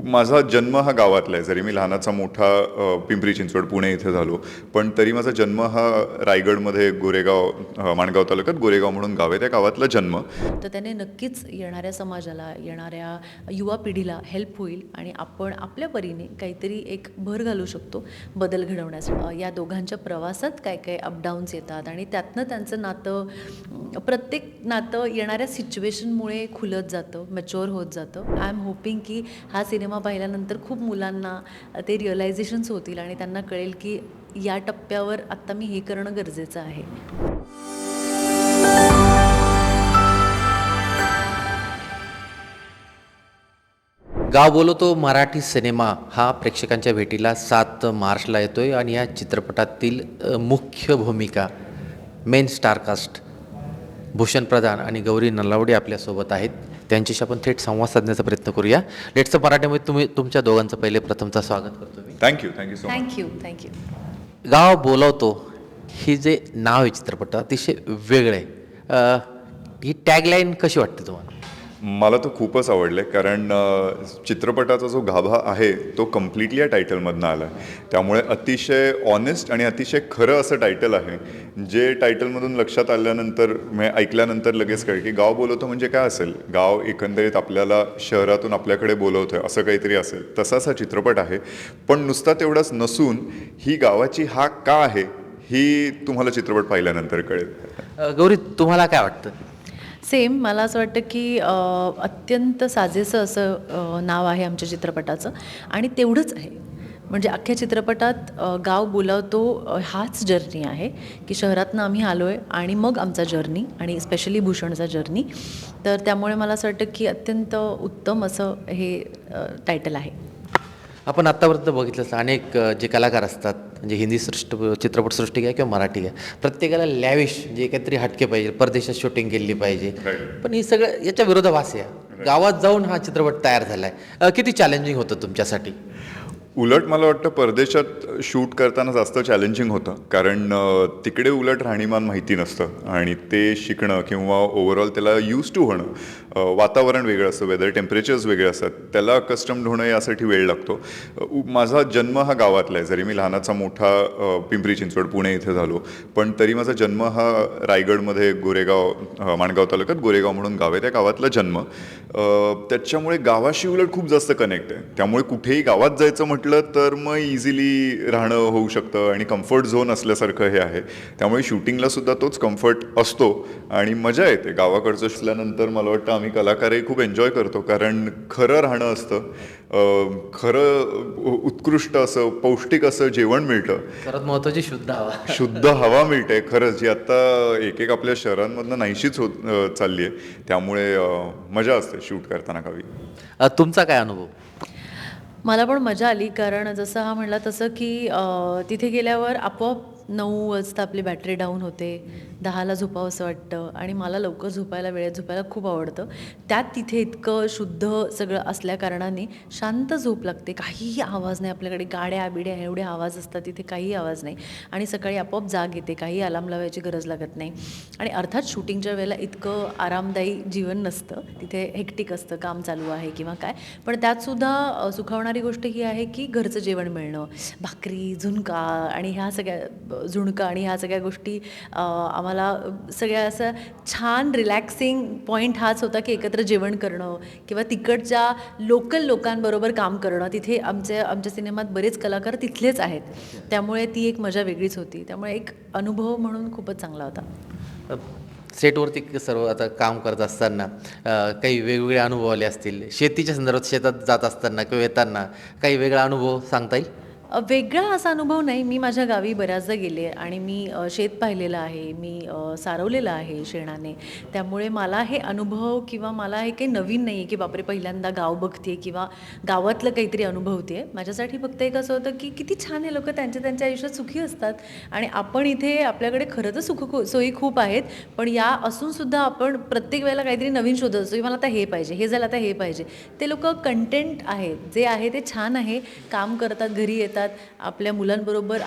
माझा जन्म हा गावातला आहे. जरी मी लहानाचा मोठा पिंपरी चिंचवड पुणे इथे झालो, पण तरी माझा जन्म हा रायगडमध्ये गोरेगाव, माणगाव तालुक्यात गोरेगाव म्हणून गाव आहे, त्या गावातला जन्म. तर त्याने नक्कीच येणाऱ्या समाजाला, येणाऱ्या युवा पिढीला हेल्प होईल आणि आपण आपल्या परीने काहीतरी एक भर घालू शकतो बदल घडवण्यासाठी. या दोघांच्या प्रवासात काय काय अपडाऊन्स येतात आणि त्यातनं त्यांचं नातं, प्रत्येक नातं येणाऱ्या सिच्युएशनमुळे खुलत जातं, मॅच्युअर होत जातं. आय एम होपिंग की हा सिनेमा पाहिल्यानंतर खूप मुलांना ते रिअलायझेशन्स होतील आणि त्यांना कळेल की या टप्प्यावर आत्ता मी हे करणं गरजेचं आहे. गाव बोलतो मराठी सिनेमा हा प्रेक्षकांच्या भेटीला 7 मार्चला येतोय आणि या चित्रपटातील मुख्य भूमिका, मेन स्टारकास्ट भूषण प्रधान आणि गौरी नलावडे आपल्यासोबत आहेत. त्यांच्याशी आपण थेट संवाद साधण्याचा प्रयत्न करूया. लेट्स मराठीमध्ये तुमच्या दोघांचं पहिले प्रथमचा स्वागत करतो मी. Thank you so much. थँक्यू. गाव बोलवतो ही जे नाव आहे चित्रपट अतिशय वेगळं आहे. ही टॅगलाईन कशी वाटते तुम्हाला? मला तो खूपच आवडलं आहे, कारण चित्रपटाचा जो गाभा आहे तो कम्प्लिटली या टायटलमधनं आला आहे. त्यामुळे अतिशय ऑनेस्ट आणि अतिशय खरं असं टायटल आहे, जे टायटलमधून लक्षात आल्यानंतर ऐकल्यानंतर लगेच कळेल की गाव बोलवतो म्हणजे काय असेल. गाव एकंदरीत आपल्याला शहरातून आपल्याकडे बोलवतं आहे असं काहीतरी असेल. तसाच हा चित्रपट आहे, पण नुसता तेवढाच नसून ही गावाची हाक का आहे ही तुम्हाला चित्रपट पाहिल्यानंतर कळेल. गौरी, तुम्हाला काय वाटतं? सेम, मला असं वाटतं की अत्यंत साजेसं असं नाव आहे आमच्या चित्रपटाचं आणि तेवढंच आहे. म्हणजे अख्ख्या चित्रपटात गाव बोलावतो हाच जर्नी आहे की शहरातनं आम्ही आलो आहे आणि मग आमचा जर्नी आणि स्पेशली भूषणचा जर्नी. तर त्यामुळे मला असं वाटतं की अत्यंत उत्तम असं हे टायटल आहे. आपण आत्तापर्यंत बघितलं अनेक जे कलाकार असतात, म्हणजे हिंदी चित्रपटसृष्टी घ्या किंवा मराठी घ्या, प्रत्येकाला लॅविश जे काहीतरी हटके पाहिजे, परदेशात शूटिंग केली पाहिजे. पण ही सगळं याच्या विरोधाभास आहे. गावात जाऊन हा चित्रपट तयार झाला आहे. किती चॅलेंजिंग होतं तुमच्यासाठी? उलट मला वाटतं परदेशात शूट करताना जास्त चॅलेंजिंग होतं, कारण तिकडे उलट राहणीमान माहिती नसतं आणि ते शिकणं किंवा ओव्हरऑल त्याला यूज टू होणं, वातावरण वेगळं असतं, वेदर टेम्परेचर्स वेगळे असतात, त्याला कस्टम्ड होणं यासाठी वेळ लागतो. माझा जन्म हा गावातला आहे. जरी मी लहानाचा मोठा पिंपरी चिंचवड पुणे इथे झालो, पण तरी माझा जन्म हा रायगडमध्ये गोरेगाव, माणगाव तालुक्यात गोरेगाव म्हणून गाव आहे, त्या गावातला जन्म. त्याच्यामुळे गावाशी उलट खूप जास्त कनेक्ट आहे. त्यामुळे कुठेही गावात जायचं म्हटलं तर मग इझिली राहणं होऊ शकतं आणि कम्फर्ट झोन असल्यासारखं हे आहे. त्यामुळे शूटिंगला सुद्धा तोच कम्फर्ट असतो आणि मजा येते. गावाकडचं असल्यानंतर मला वाटतं आम्ही कलाकारही खूप एन्जॉय करतो, कारण खरं राहणं असतं, खरं उत्कृष्ट असं पौष्टिक असं जेवण मिळतं. सर्वात महत्त्वाची शुद्ध हवा. शुद्ध हवा मिळते खरंच, जी आत्ता एक आपल्या शहरांमधनं नाहीशीच होत चालली आहे. त्यामुळे मजा असते शूट करताना गावी. तुमचा काय अनुभव? मला पण मजा आली, कारण जसं हा म्हणला तसं की तिथे गेल्यावर आपोआप 9 वाजता आपली बॅटरी डाऊन होते, 10ला झोपावं असं वाटतं आणि मला लवकर झोपायला, वेळेत झोपायला खूप आवडतं. त्यात तिथे इतकं शुद्ध सगळं असल्या कारणाने शांत झोप लागते. काहीही आवाज नाही, आपल्याकडे गाड्या बिड्या एवढे आवाज असतात, तिथे काहीही आवाज नाही आणि सकाळी आपोआप जाग येते, काही अलार्म लावायची गरज लागत नाही. आणि अर्थात शूटिंगच्या वेळेला इतकं आरामदायी जीवन नसतं, तिथे हेक्टिक असतं, काम चालू आहे किंवा काय, पण त्यातसुद्धा सुखावणारी गोष्ट ही आहे की घरचं जेवण मिळणं, भाकरी, झुणका आणि ह्या सगळ्या झुणका आणि ह्या सगळ्या गोष्टी आम्हाला सगळ्या असं छान रिलॅक्सिंग पॉईंट हाच होता की एकत्र जेवण करणं किंवा तिकडच्या लोकल लोकांबरोबर काम करणं. तिथे आमच्या सिनेमात बरेच कलाकार तिथलेच आहेत, त्यामुळे ती एक मजा वेगळीच होती. त्यामुळे एक अनुभव म्हणून खूपच चांगला होता. सेटवरती सर्व आता काम करत असताना काही वेगवेगळे अनुभव आले असतील. शेतीच्या संदर्भात शेतात जात असताना किंवा येताना काही वेगळा अनुभव सांगता येईल? वेगळा असा अनुभव नाही. मी माझ्या गावी बऱ्याचदा गेले आणि मी शेत पाहिलेलं आहे, मी सारवलेलं आहे शेणाने. त्यामुळे मला हे अनुभव किंवा मला हे काही नवीन नाही आहे की बापरे पहिल्यांदा गाव बघते किंवा गावातलं काहीतरी अनुभवते. माझ्यासाठी फक्त एक असं होतं की किती छान हे लोकं त्यांच्या आयुष्यात सुखी असतात आणि आपण इथे आपल्याकडे खरं तर सोयी खूप आहेत, पण या असूनसुद्धा आपण प्रत्येक वेळेला काहीतरी नवीन शोधत असतो की मला आता हे पाहिजे, हे झालं आता हे पाहिजे. ते लोकं कंटेंट आहेत, जे आहे ते छान आहे, काम करतात, घरी येतात, आपल्या मुलांबरोबर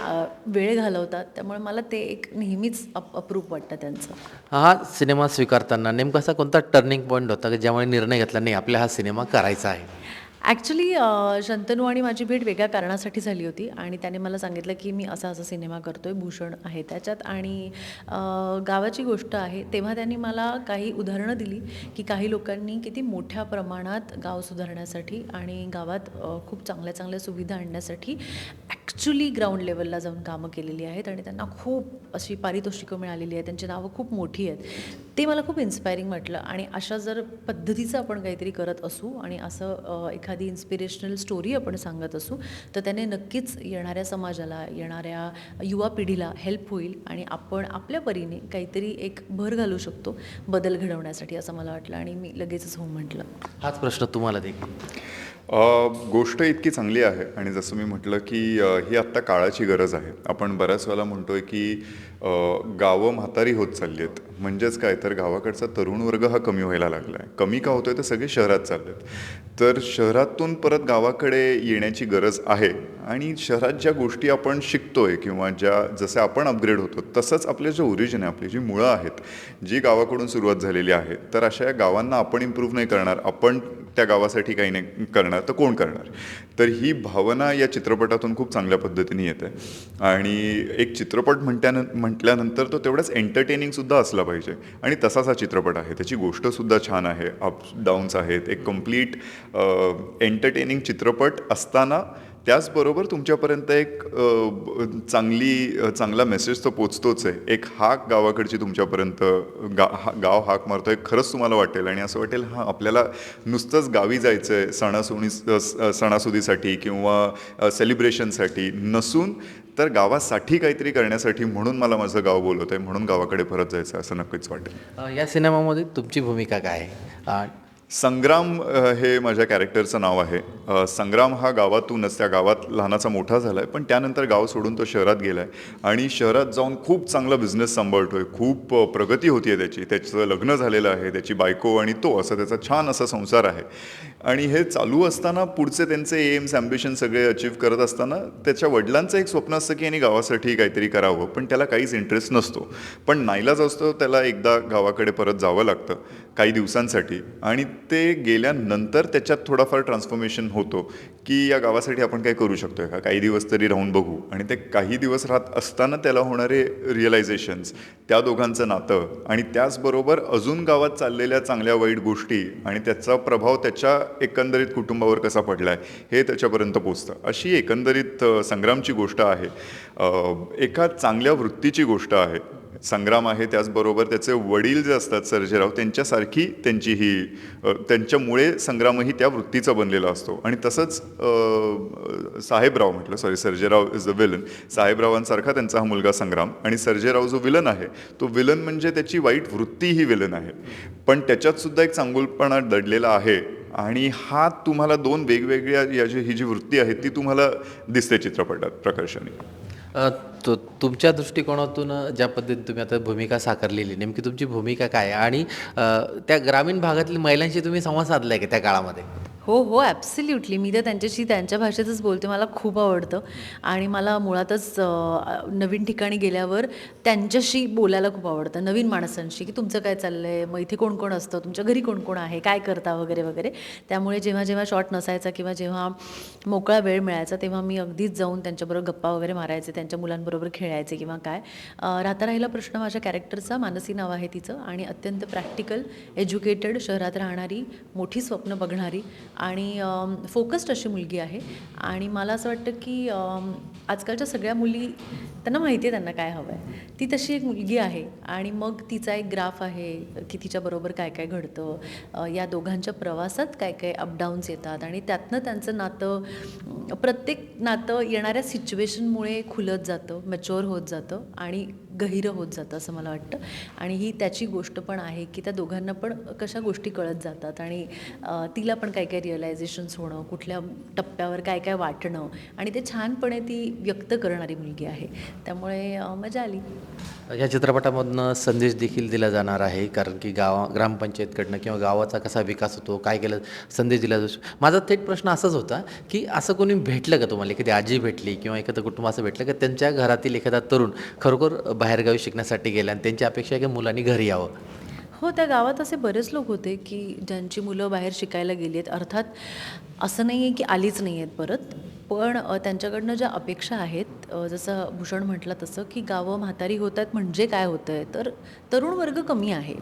वेळ घालवतात. त्यामुळे मला ते एक नेहमीच अप्रूप वाटतं त्यांचं. हा सिनेमा स्वीकारताना नेमका असा कोणता टर्निंग पॉईंट होता की ज्यामुळे निर्णय घेतला नाही आपल्याला हा सिनेमा करायचा आहे? ॲक्च्युली शंतनू आणि माझी भेट वेगळ्या कारणासाठी झाली होती आणि त्याने मला सांगितलं की मी असा असा सिनेमा करतोय, भूषण आहे त्याच्यात आणि गावाची गोष्ट आहे. तेव्हा त्यांनी मला काही उदाहरणं दिली की काही लोकांनी किती मोठ्या प्रमाणात गाव सुधारण्यासाठी आणि गावात खूप चांगल्या चांगल्या सुविधा आणण्यासाठी ॲक्च्युली ग्राउंड लेवलला जाऊन कामं केलेली आहेत आणि त्यांना खूप अशी पारितोषिकं मिळालेली आहेत, त्यांची नावं खूप मोठी आहेत. ते मला खूप इन्स्पायरिंग वाटलं आणि अशा जर पद्धतीचं आपण काहीतरी करत असू आणि असं एखादी इन्स्पिरेशनल स्टोरी आपण सांगत असू तर त्याने नक्कीच येणाऱ्या समाजाला, येणाऱ्या युवा पिढीला हेल्प होईल आणि आपण आपल्या परीने काहीतरी एक भर घालू शकतो बदल घडवण्यासाठी असं मला वाटलं आणि मी लगेचच हो म्हटलं. हाच प्रश्न तुम्हाला देखील. गोष्ट इतकी चांगली आहे आणि जसं मी म्हटलं की ही आत्ता काळाची गरज आहे. आपण बऱ्याच वेळेला म्हणतोय की गावं म्हातारी होत चालली आहेत. म्हणजेच काय तर गावाकडचा तरुण वर्ग हा कमी व्हायला लागला आहे. कमी का होतोय तर सगळे शहरात चालले आहेत. तर शहरातून परत गावाकडे येण्याची गरज आहे आणि शहरात ज्या गोष्टी आपण शिकतोय किंवा जसे आपण अपग्रेड होतो तसंच आपले जे ओरिजिन आहे, आपली जी मुळं आहेत, जी गावाकडून सुरुवात झालेली आहे, तर अशा या गावांना आपण इम्प्रूव्ह नाही करणार, आपण त्या गावासाठी काही नाही करणार तर कोण करणार. तर ही भावना या चित्रपटातून खूप चांगल्या पद्धतीने येते आणि एक चित्रपट म्हटल्यानंतर तो तेवढाच एंटरटेनिंगसुद्धा असला पाहिजे आणि तसाच हा चित्रपट आहे. त्याची गोष्टसुद्धा छान आहे, अप्स डाऊन्स आहेत, एक कम्प्लीट एंटरटेनिंग चित्रपट असताना त्याचबरोबर तुमच्यापर्यंत एक चांगला मेसेज तो पोचतोच आहे. एक हाक गावाकडची तुमच्यापर्यंत गाव हाक मारतोय खरंच तुम्हाला वाटेल आणि असं वाटेल हां आपल्याला नुसतंच गावी जायचं आहे सणासुदीसाठी किंवा सेलिब्रेशनसाठी नसून तर गावासाठी काहीतरी करण्यासाठी, म्हणून मला माझं गाव बोलवत आहे, म्हणून गावाकडे परत जायचं आहे असं नक्कीच वाटेल. या सिनेमामध्ये तुमची भूमिका काय आहे? संग्राम हे माझ्या कॅरेक्टरचं नाव आहे. संग्राम हा गावातूनच, त्या गावात लहानाचा मोठा झाला आहे, पण त्यानंतर गाव सोडून तो शहरात गेला आहे आणि शहरात जाऊन खूप चांगला बिझनेस सांभाळतो आहे. खूप प्रगती होती आहे त्याची. त्याचं लग्न झालेलं आहे, त्याची बायको आणि तो असं त्याचा छान असा संसार आहे. आणि हे चालू असताना पुढचे त्यांचे एम्स ॲम्बिशन सगळे अचीव करत असताना त्याच्या वडिलांचं एक स्वप्न असतं की यांनी गावासाठी काहीतरी करावं, पण त्याला काहीच इंटरेस्ट नसतो. पण नाईलाज असतो, त्याला एकदा गावाकडे परत जावं लागतं काही दिवसांसाठी आणि ते गेल्यानंतर त्याच्यात थोडाफार ट्रान्सफॉर्मेशन होतो की या गावासाठी आपण काय करू शकतो का, काही दिवस तरी राहून बघू. आणि ते काही दिवस राहत असताना त्याला होणारे रिअलायझेशन्स, त्या दोघांचं नातं आणि त्याचबरोबर अजून गावात चाललेल्या चांगल्या वाईट गोष्टी आणि त्याचा प्रभाव त्याच्या एकंदरीत कुटुंबावर कसा पडला आहे हे त्याच्यापर्यंत पोचतं. अशी एकंदरीत संग्रामची गोष्ट आहे. एका चांगल्या वृत्तीची गोष्ट आहे संग्राम आहे. त्याचबरोबर त्याचे वडील जे असतात सर्जेराव, त्यांच्यासारखी त्यांच्यामुळे संग्रामही त्या वृत्तीचा बनलेला असतो. आणि तसंच सर्जेराव इज द विलन. साहेबरावांसारखा त्यांचा हा मुलगा संग्राम आणि सर्जेराव जो विलन आहे तो विलन म्हणजे त्याची वाईट वृत्ती ही विलन आहे, पण त्याच्यातसुद्धा एक चांगुलपणा दडलेला आहे आणि हा तुम्हाला दोन वेगवेगळ्या ही जी वृत्ती आहे ती तुम्हाला दिसते चित्रपटात प्रकर्षाने. तुमच्या दृष्टिकोनातून ज्या पद्धतीने तुम्ही आता भूमिका साकारलेली, नेमकी तुमची भूमिका काय आणि त्या ग्रामीण भागातील महिलांशी तुम्ही संवाद साधला आहे का त्या काळामध्ये? हो ॲब्सल्युटली. मी तर त्यांच्याशी त्यांच्या भाषेतच बोलते. मला खूप आवडतं आणि मला मुळातच नवीन ठिकाणी गेल्यावर त्यांच्याशी बोलायला खूप आवडतं, नवीन माणसांशी, की तुमचं काय चाललं आहे, मग इथे कोण कोण असतं, तुमच्या घरी कोण कोण आहे, काय करता वगैरे वगैरे. त्यामुळे जेव्हा जेव्हा शॉट नसायचा किंवा जेव्हा मोकळा वेळ मिळायचा तेव्हा मी अगदीच जाऊन त्यांच्याबरोबर गप्पा वगैरे मारायचे, त्यांच्या मुलांबरोबर खेळायचे किंवा काय. राहता राहिला प्रश्न माझ्या कॅरेक्टरचा, मानसी नाव आहे तिचं, आणि अत्यंत प्रॅक्टिकल, एज्युकेटेड, शहरात राहणारी, मोठी स्वप्न बघणारी आणि फोकस्ड अशी मुलगी आहे. आणि मला असं वाटतं की आजकालच्या सगळ्या मुली, त्यांना माहिती आहे त्यांना काय हवं आहे, ती तशी एक मुलगी आहे. आणि मग तिचा एक ग्राफ आहे की तिच्याबरोबर काय काय घडतं, या दोघांच्या प्रवासात काय काय अपडाऊन्स येतात आणि त्यातनं त्यांचं नातं, प्रत्येक नातं येणाऱ्या सिच्युएशनमुळे खुलत जातं, मॅच्युअर होत जातं आणि गहिरं होत जातं असं मला वाटतं. आणि ही त्याची गोष्ट पण आहे की त्या दोघांना पण कशा गोष्टी कळत जातात आणि तिला पण काय काय रिअलायझेशन्स होणं, कुठल्या टप्प्यावर काय काय वाटणं, आणि ते छानपणे ती व्यक्त करणारी मुलगी आहे. त्यामुळे मजा आली. या चित्रपटामधनं संदेश देखील दिला जाणार आहे, कारण की ग्रामपंचायतकडनं किंवा गावाचा कसा विकास होतो, काय केलं, संदेश दिला जातो. माझा थेट प्रश्न असाच होता की असं कोणी भेटलं का तुम्हाला, एखादी आजी भेटली किंवा एखादं कुटुंब असं भेटलं का त्यांच्या घरातील एखादा तरुण खरोखर बाहेरगावी शिकण्यासाठी गेला आणि त्यांची अपेक्षा आहे की मुलांनी घरी यावं? हो, त्या गावात असे बरेच लोक होते, की ज्यांची मुलं बाहेर शिकायला गेली आहेत. अर्थात असं नाही आहे, की आलीच नाही आहेत परत. पण त्यांच्याकडनं ज्या अपेक्षा आहेत, जसं भूषण म्हटलं तसं, की गावं म्हातारी होत आहेत म्हणजे काय होतं आहे, तर तरुण वर्ग कमी आहे.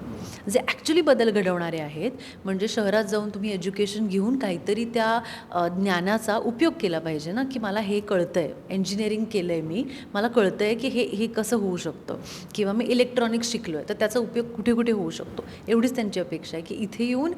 जे ॲक्च्युली बदल घडवणारे आहेत, म्हणजे शहरात जाऊन तुम्ही एज्युकेशन घेऊन काहीतरी त्या ज्ञानाचा उपयोग केला पाहिजे ना, की मला हे कळतं आहे, इंजिनिअरिंग केलं आहे मी, मला कळतं आहे, की हे हे कसं होऊ शकतं किंवा मी इलेक्ट्रॉनिक्स शिकलो आहे, तर त्याचा उपयोग कुठे कुठे होऊ शकतो. एवढीच त्यांची अपेक्षा आहे, की इथे येऊन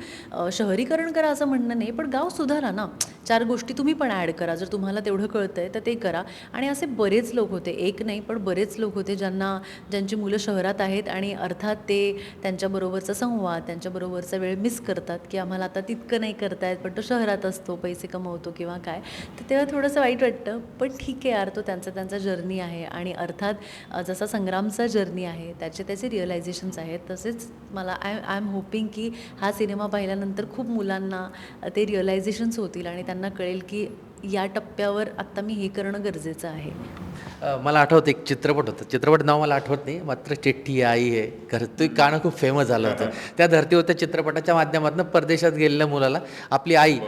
शहरीकरण करा असं म्हणणं नाही, पण गाव सुधारा ना. 4 गोष्टी तुम्ही पण ॲड करा. जर तुम्हाला तेवढं कळतं आहे तर ते करा. आणि असे बरेच लोक होते, एक नाही पण बरेच लोक होते ज्यांची मुलं शहरात आहेत आणि अर्थात ते त्यांच्याबरोबरचा संवाद, त्यांच्याबरोबरचा वेळ मिस करतात, की आम्हाला आता तितकं नाही करता येत, पण तो शहरात असतो, पैसे कमवतो किंवा काय. तर तेव्हा थोडंसं वाईट वाटतं. पण ठीक आहे यार, तो त्यांचा जर्नी आहे आणि अर्थात जसा संग्रामचा जर्नी आहे, त्याचे रिअलायझेशन्स आहेत. तसेच मला आय एम होपिंग की हा सिनेमा पाहिल्यानंतर खूप मुलांना ते रिअलायझेशन्स होतील आणि त्यांना कळेल की या टप्प्यावर आत्ता मी हे करणं गरजेचं आहे. मला आठवतं एक चित्रपट होता, चित्रपट नाव मला आठवत नाही, मात्र चिठ्ठी आई आहे घर, ते गाणं खूप फेमस झालं होतं. त्या धर्तीवर त्या चित्रपटाच्या माध्यमातून परदेशात गेलेल्या मुलाला आपली आई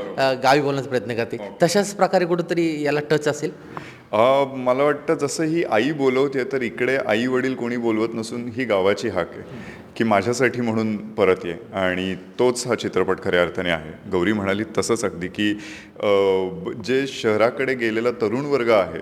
गावी बोलण्याचा प्रयत्न करते. तशाच प्रकारे कुठंतरी याला टच असेल. मला वाटतं जसं ही आई बोलवते तर इकडे आई वडील कोणी बोलवत नसून ही गावाची हाक आहे की माझ्यासाठी म्हणून परत ये. आणि तोच हा चित्रपट खऱ्या अर्थाने आहे. गौरी म्हणाली तसंच अगदी की जे शहराकडे गेलेला तरुण वर्ग आहे,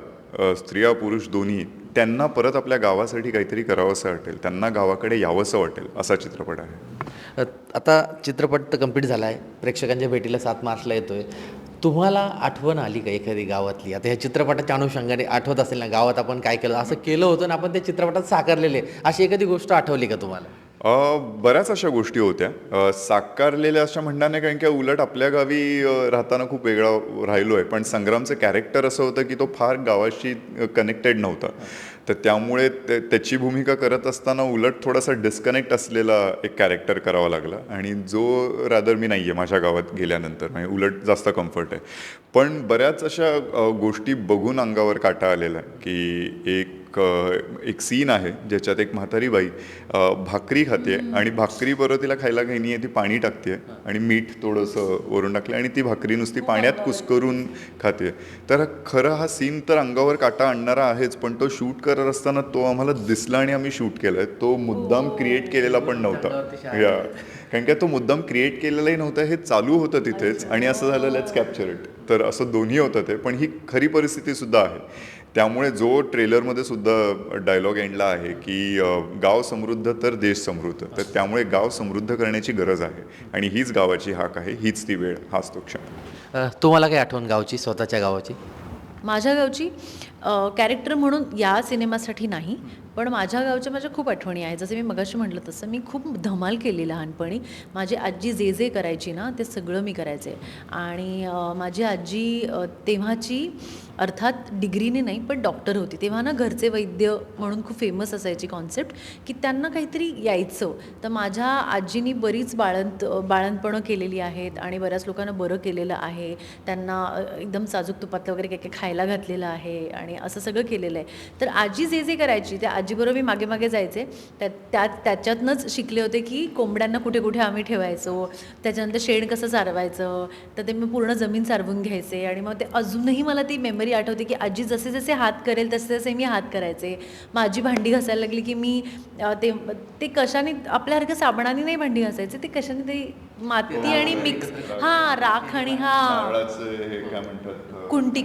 स्त्रिया पुरुष दोन्ही, त्यांना परत आपल्या गावासाठी काहीतरी करावंसं वाटेल, त्यांना गावाकडे यावंसं वाटेल असा चित्रपट आहे. आता चित्रपट तर कम्प्लीट झाला आहे, प्रेक्षकांच्या भेटीला 7 मार्चला येतो आहे. तुम्हाला आठवण आली का एखादी गावातली? आता ह्या चित्रपटाच्या अनुषंगाने आठवत असेल ना, गावात आपण काय केलं, असं केलं होतं ना आपण त्या चित्रपटात साकारलेले, अशी एखादी गोष्ट आठवली का तुम्हाला? बऱ्याच अशा गोष्टी होत्या साकारलेल्या अशा म्हणणार नाही, कारण की उलट आपल्या गावी राहताना खूप वेगळा राहिलो आहे. पण संग्रामचं कॅरेक्टर असं होतं की तो फार गावाशी कनेक्टेड नव्हता, तर त्यामुळे त्याची भूमिका करत असताना उलट थोडासा डिस्कनेक्ट असलेला एक कॅरेक्टर करावा लागला. आणि जो रादर मी नाही आहे माझ्या गावात गेल्यानंतर, म्हणजे उलट जास्त कम्फर्ट आहे. पण बऱ्याच अशा गोष्टी बघून अंगावर काटा आलेला आहे की एक सीन आहे ज्याच्यात एक म्हातारी बाई भाकरी खाते आणि भाकरीबरोबर तिला खायला काही नाही आहे, ती पाणी टाकते आणि मीठ थोडंसं वरून टाकलं आणि ती भाकरी नुसती पाण्यात कुस्करून खाते. तर खरं हा सीन तर अंगावर काटा आणणारा आहेच, पण तो शूट करत असताना तो आम्हाला दिसला आणि आम्ही शूट केला आहे. तो मुद्दाम क्रिएट केलेला पण नव्हता. या कारण की तो मुद्दाम क्रिएट केलेलाही नव्हता, हे चालू होतं तिथेच आणि असं झालं लेट्स कॅप्चर इट. तर असं दोन्ही होतं ते, पण ही खरी परिस्थितीसुद्धा आहे. त्यामुळे जो ट्रेलरमध्ये सुद्धा डायलॉग एंडला आहे की गाव समृद्ध तर देश समृद्ध, तर त्यामुळे गाव समृद्ध करण्याची गरज आहे आणि हीच गावाची हाक आहे, हीच ती वेळ, हाच तो क्षण. तुम्हाला काय आठवण गावची, स्वतःच्या गावाची? माझ्या गावची कॅरेक्टर म्हणून या सिनेमासाठी नाही, पण माझ्या गावच्या खूप आठवणी आहेत. जसं मी मगाशी म्हटलं तसं मी खूप धमाल केली लहानपणी. माझी आजी जे करायची ना ते सगळं मी करायचे. आणि माझी आजी तेव्हाची अर्थात डिग्रीने नाही पण डॉक्टर होती. तेव्हा ना घरचे वैद्य म्हणून खूप फेमस असायची कॉन्सेप्ट, की त्यांना काहीतरी यायचं. तर माझ्या आजीनी बरीच बाळंतपणं केलेली आहेत आणि बऱ्याच लोकांना बरं केलेलं आहे. त्यांना एकदम साजूक तुपातलं वगैरे काही खायला घातलेलं आहे आणि असं सगळं केलेलं आहे. तर आजी जे करायची त्या आजीबरोबर मी मागे मागे जायचे. त्याच्यातनंच शिकले होते की कोंबड्यांना कुठे कुठे आम्ही ठेवायचो, त्याच्यानंतर शेण कसं सारवायचं, तर ते मी पूर्ण जमीन सारवून घ्यायचे. आणि मग ते अजूनही मला ती मेमरी आठवते की आजी जसे जसे हात करेल तसे तसे मी हात करायचे. माझी भांडी घासायला लागली की मी ते कशाने, आपल्यासारखं साबणाने नाही भांडी घासायचे, ते कशाने ते माती आणि मिक्स, हां राख आणि खुंटी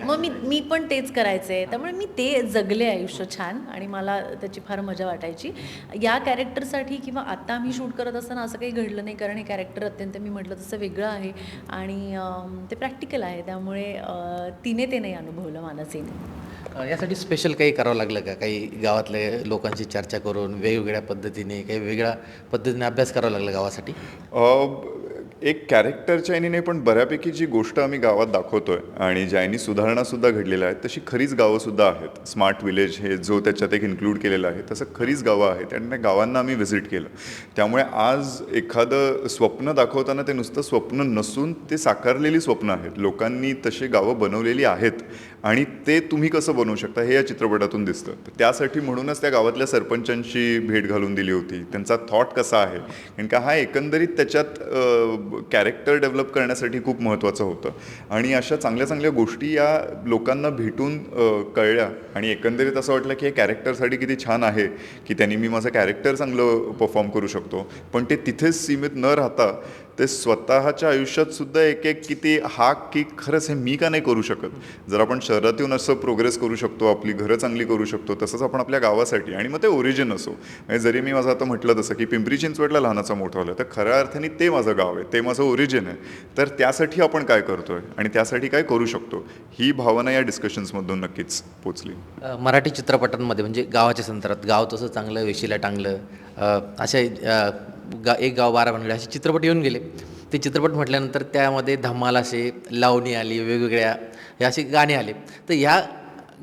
मग मी पण तेच करायचे. त्यामुळे मी ते जगले आयुष्य छान आणि मला त्याची फार मजा वाटायची. या कॅरेक्टरसाठी किंवा आत्ता आम्ही शूट करत असताना असं काही घडलं नाही, कारण हे कॅरेक्टर अत्यंत मी म्हटलं तसं वेगळं आहे आणि ते प्रॅक्टिकल आहे. त्यामुळे तिने ते नाही अनुभवलं मला सीन. यासाठी स्पेशल काही करावं लागलं का? काही गावातल्या लोकांची चर्चा करून वेगवेगळ्या पद्धतीने, काही वेगळ्या पद्धतीने अभ्यास करावा लागला गावासाठी? एक कॅरेक्टरच्या याने नाही, पण बऱ्यापैकी जी गोष्ट आम्ही गावात दाखवतोय आणि ज्यानी सुधारणासुद्धा घडलेल्या आहेत तशी खरीच गावंसुद्धा आहेत. स्मार्ट विलेज हे जो त्याच्यात एक इन्क्लूड केलेलं आहे तसं खरीच गावं आहेत आणि त्या गावांना आम्ही व्हिजिट केलं. त्यामुळे आज एखादं स्वप्न दाखवताना ते नुसतं स्वप्न नसून ते साकारलेली स्वप्न आहेत. लोकांनी तशी गावं बनवलेली आहेत आणि ते तुम्ही कसं बनवू शकता हे या चित्रपटातून दिसतं. तर त्यासाठी म्हणूनच त्या गावातल्या सरपंचांशी भेट घालून दिली होती. त्यांचा थॉट कसा आहे, कारण का हा एकंदरीत त्याच्यात कॅरेक्टर डेव्हलप करण्यासाठी खूप महत्त्वाचं होतं. आणि अशा चांगल्या चांगल्या गोष्टी या लोकांना भेटून कळल्या आणि एकंदरीत असं वाटलं की हे कॅरेक्टरसाठी किती छान आहे की त्यांनी मी माझं कॅरेक्टर चांगलं परफॉर्म करू शकतो. पण ते तिथेच सीमित न राहता ते स्वतःच्या आयुष्यात सुद्धा एक एक किती की खरंच हे मी का नाही करू शकत. जर आपण शहरात येऊन असं प्रोग्रेस करू शकतो, आपली घरं चांगली करू शकतो, तसंच आपण आपल्या गावासाठी, आणि मग ते ओरिजिन असो, म्हणजे जरी मी माझं आता म्हटलं तसं की पिंपरी चिंचवडला लहानाचा मोठा झालं, तर खऱ्या अर्थाने ते माझं गाव आहे, ते माझं ओरिजिन आहे. तर त्यासाठी आपण काय करतोय आणि त्यासाठी काय करू शकतो, ही भावना या डिस्कशन्समधून नक्कीच पोचली. मराठी चित्रपटांमध्ये म्हणजे गावाच्या संदर्भात गाव तसं चांगलं वेशीला टांगलं, अशा एक गाव 12 भानगडी असे चित्रपट येऊन गेले. ते चित्रपट म्हटल्यानंतर त्यामध्ये धमाल असे लावणी आली, वेगवेगळ्या हे असे गाणे आले. तर ह्या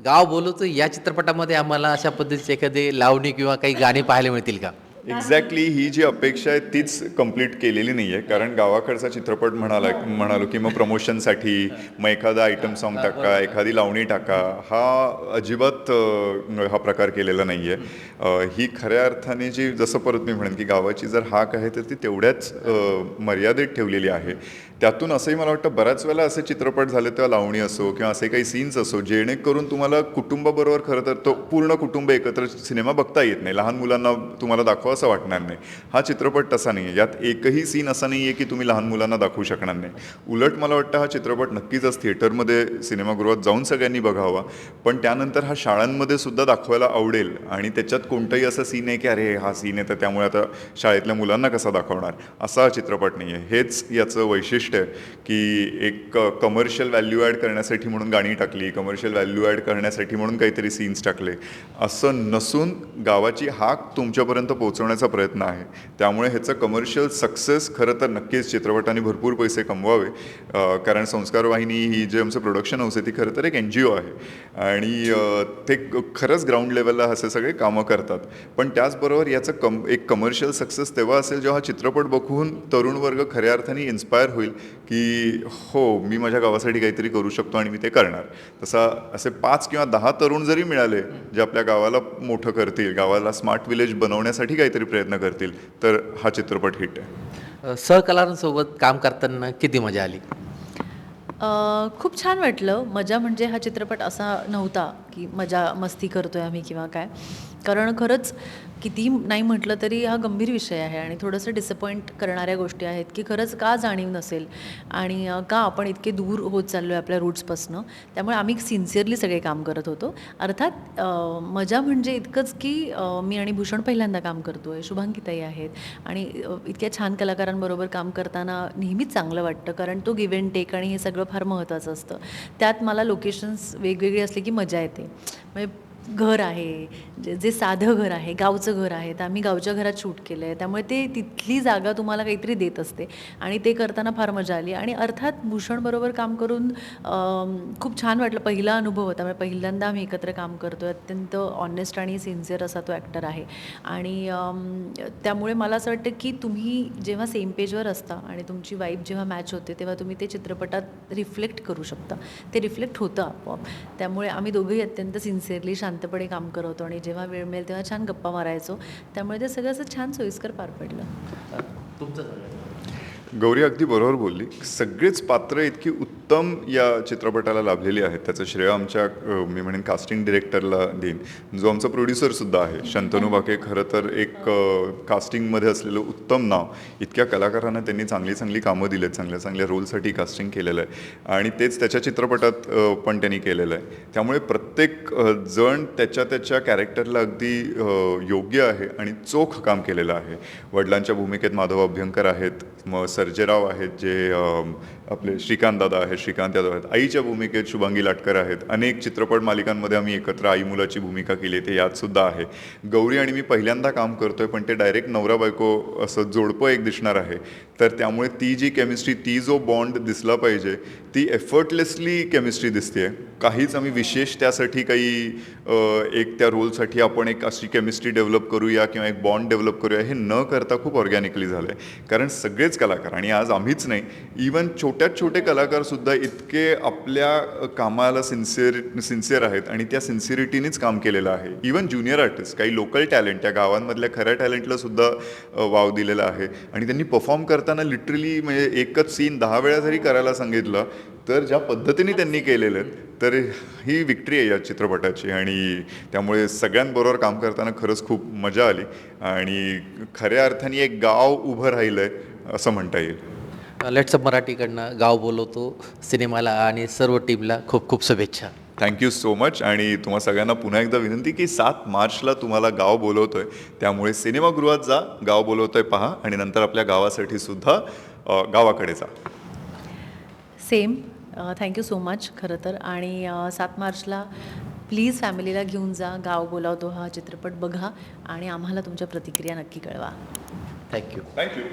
गाव बोलवतो या चित्रपटामध्ये आम्हाला अशा पद्धतीचे एखादे लावणी किंवा काही गाणी पाहायला मिळतील का? एक्झॅक्टली ही जी अपेक्षा आहे तीच कंप्लीट केलेली नाही आहे. कारण गावाकडचा चित्रपट म्हणालो की मग प्रमोशनसाठी मग एखादा आयटम सॉन्ग टाका, एखादी लावणी टाका, हा अजिबात हा प्रकार केलेला नाही आहे. ही खऱ्या अर्थाने जी, जसं परत मी म्हणेन की गावाची जर हाक आहे तर ती तेवढ्याच मर्यादित ठेवलेली आहे. त्यातून असंही मला वाटतं बऱ्याच वेळेला असे चित्रपट झाले, तेव्हा लावणी असो किंवा असे काही सीन्स असो, जेणेकरून तुम्हाला कुटुंबाबरोबर खरं तर तो पूर्ण कुटुंब एकत्र सिनेमा बघता येत नाही, लहान मुलांना तुम्हाला दाखवा असं वाटणार नाही. हा चित्रपट तसा नाही आहे. यात एकही सीन असा नाही आहे की तुम्ही लहान मुलांना दाखवू शकणार नाही. उलट मला वाटतं हा चित्रपट नक्कीच आज थिएटरमध्ये सिनेमागृहात जाऊन सगळ्यांनी बघावा, पण त्यानंतर हा शाळांमध्ये सुद्धा दाखवायला आवडेल. आणि त्याच्यात कोणताही असा सीन आहे की अरे हा सीन आहे तर त्यामुळे आता शाळेतल्या मुलांना कसा दाखवणार, असा हा चित्रपट नाही आहे. हेच याचं वैशिष्ट्य आहे की एक कमर्शियल व्हॅल्यू ॲड करण्यासाठी म्हणून गाणी टाकली, कमर्शियल व्हॅल्यू ॲड करण्यासाठी म्हणून काहीतरी सीन्स टाकले, असं नसून गावाची हाक तुमच्यापर्यंत पोहोचवण्याचा प्रयत्न आहे. त्यामुळे ह्याचं कमर्शियल सक्सेस खरं तर नक्कीच चित्रपटाने भरपूर पैसे कमवावे. कारण संस्कार वाहिनी ही जे आमचं प्रोडक्शन हाऊस आहे ती खरं तर एक NGO आहे आणि ते खरंच ग्राउंड लेवलला असे सगळे कामं करतात. पण त्याचबरोबर याचं एक कमर्शियल सक्सेस तेव्हा असेल जेव्हा चित्रपट बघून तरुण वर्ग खऱ्या अर्थाने इन्स्पायर होईल की हो मी माझ्या गावासाठी काहीतरी करू शकतो आणि मी ते करणार. असे 5 किंवा 10 तरुण जरी मिळाले जे आपल्या गावाला मोठं करतील, गावाला स्मार्ट विलेज बनवण्यासाठी काहीतरी प्रयत्न करतील, तर हा चित्रपट हिट आहे. सहकलाकारांसोबत काम करताना किती मजा आली? खूप छान वाटलं. मजा म्हणजे हा चित्रपट असा नव्हता की मजा मस्ती करतोय आम्ही किंवा काय. कारण खरंच किती नाही म्हटलं तरी हा गंभीर विषय आहे आणि थोडंसं डिसअपॉइंट करणाऱ्या गोष्टी आहेत की खरंच का जाणीव नसेल आणि का आपण इतके दूर होत चाललो आहे आपल्या रूट्सपासनं. त्यामुळे आम्ही सिन्सिअरली सगळे काम करत होतो. अर्थात मजा म्हणजे इतकंच की मी आणि भूषण पहिल्यांदा काम करतो आहे, शुभांकीताई आहेत आणि इतक्या छान कलाकारांबरोबर काम करताना नेहमीच चांगलं वाटतं. कारण तो गिव्ह अँड टेक आणि हे सगळं फार महत्त्वाचं असतं. त्यात मला लोकेशन्स वेगवेगळी असले की मजा येते. म्हणजे घर आहे, जे साधं घर आहे, गावचं घर आहे, तर आम्ही गावच्या घरात शूट केलं आहे. त्यामुळे ते तिथली जागा तुम्हाला काहीतरी देत असते आणि ते करताना फार मजा आली. आणि अर्थात भूषणबरोबर काम करून खूप छान वाटलं. पहिला अनुभव होता, म्हणजे पहिल्यांदा आम्ही एकत्र काम करतो आहे. अत्यंत ऑनेस्ट आणि सिन्सिअर असा तो ॲक्टर आहे आणि त्यामुळे मला असं वाटतं की तुम्ही जेव्हा सेम पेजवर असता आणि तुमची वाईब जेव्हा मॅच होते तेव्हा तुम्ही ते चित्रपटात रिफ्लेक्ट करू शकता. ते रिफ्लेक्ट होतं आपोआप. त्यामुळे आम्ही दोघंही अत्यंत सिन्सिअरली शांतपणे काम करतो आणि जेव्हा वेळ मिळेल तेव्हा छान गप्पा मारायचो. त्यामुळे ते सगळं असं छान सोयीस्कर पार पडलं. तुमचं गौरी अगदी बरोबर बोलली. सगळेच पात्र इतकी उत्तम या चित्रपटाला लाभलेली आहेत. त्याचं श्रेय आमच्या मी म्हणेन कास्टिंग डिरेक्टरला देईन, जो आमचा प्रोड्युसरसुद्धा आहे शंतनू बाके. खरं तर एक कास्टिंगमध्ये असलेलं उत्तम नाव. इतक्या कलाकारांना त्यांनी चांगली चांगली कामं दिली आहेत, चांगल्या चांगल्या रोलसाठी कास्टिंग केलेलं आहे आणि तेच त्याच्या चित्रपटात पण त्यांनी केलेलं आहे. त्यामुळे प्रत्येक जण त्याच्या कॅरेक्टरला अगदी योग्य आहे आणि चोख काम केलेलं आहे. वडिलांच्या भूमिकेत माधव अभ्यंकर आहेत, मग सर्जेराव आहेत जे आपले श्रीकांत दादा आहेत, श्रीकांत यादव आहेत. आईच्या भूमिकेत शुभांगी लाटकर आहेत. अनेक चित्रपट मालिकांमध्ये आम्ही एकत्र आई मुलाची भूमिका केली, ते यातसुद्धा आहे. गौरी आणि मी पहिल्यांदा काम करतोय पण ते डायरेक्ट नवरा बायको असं जोडपं एक दिसणार आहे. तर त्यामुळे ती जी केमिस्ट्री, ती जो बॉन्ड दिसला पाहिजे, ती एफर्टलेसली केमिस्ट्री दिसते. काहीच आम्ही विशेष त्यासाठी काही एक त्या रोलसाठी आपण एक अशी केमिस्ट्री डेव्हलप करूया किंवा एक बॉन्ड डेव्हलप करूया हे न करता खूप ऑर्गॅनिकली झालं आहे. कारण सगळेच कलाकार आणि आज आम्हीच नाही, इवन छोट्यात छोटे कलाकारसुद्धा इतके आपल्या कामाला सिन्सिअर आहेत आणि त्या सिन्सिअरिटीनेच काम केलेलं आहे. इवन ज्युनियर आर्टिस्ट, काही लोकल टॅलेंट, त्या गावांमधल्या खऱ्या टॅलेंटला सुद्धा वाव दिलेला आहे. आणि त्यांनी परफॉर्म करताना लिटरली म्हणजे एकच सीन 10 वेळा जरी करायला सांगितलं तर ज्या पद्धतीने त्यांनी केलेलं आहे, तर ही विक्ट्री आहे या चित्रपटाची. आणि त्यामुळे सगळ्यांबरोबर काम करताना खरंच खूप मजा आली आणि खऱ्या अर्थाने एक गाव उभं राहिलं आहे असं म्हणता येईल. लेट्स अप मराठीकडनं गाव बोलवतो सिनेमाला आणि सर्व टीमला खूप खूप शुभेच्छा. Thank you so much. आणि तुम्हा सगळ्यांना पुन्हा एकदा विनंती की 7 मार्चला तुम्हाला गाव बोलवतोय, त्यामुळे सिनेमागृहात जा, गाव बोलवतोय पहा आणि नंतर आपल्या गावासाठी सुद्धा गावाकडे जा. सेम. थँक्यू सो मच खरं तर. आणि 7 मार्चला प्लीज फॅमिलीला घेऊन जा, गाव बोलावतो हा चित्रपट बघा आणि आम्हाला तुमच्या प्रतिक्रिया नक्की कळवा. थँक्यू. थँक्यू.